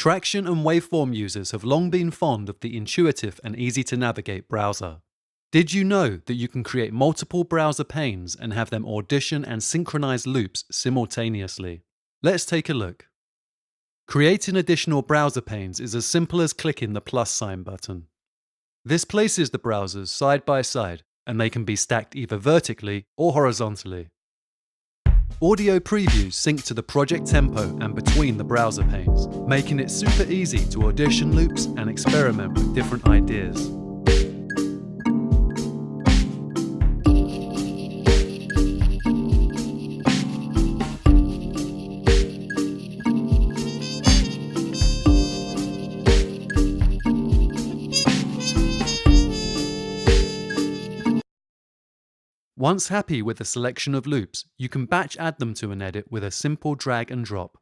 Tracktion and Waveform users have long been fond of the intuitive and easy-to-navigate browser. Did you know that you can create multiple browser panes and have them audition and synchronize loops simultaneously? Let's take a look. Creating additional browser panes is as simple as clicking the plus sign button. This places the browsers side by side, and they can be stacked either vertically or horizontally. Audio previews sync to the project tempo and between the browser panes, making it super easy to audition loops and experiment with different ideas. Once happy with the selection of loops, you can batch add them to an edit with a simple drag and drop.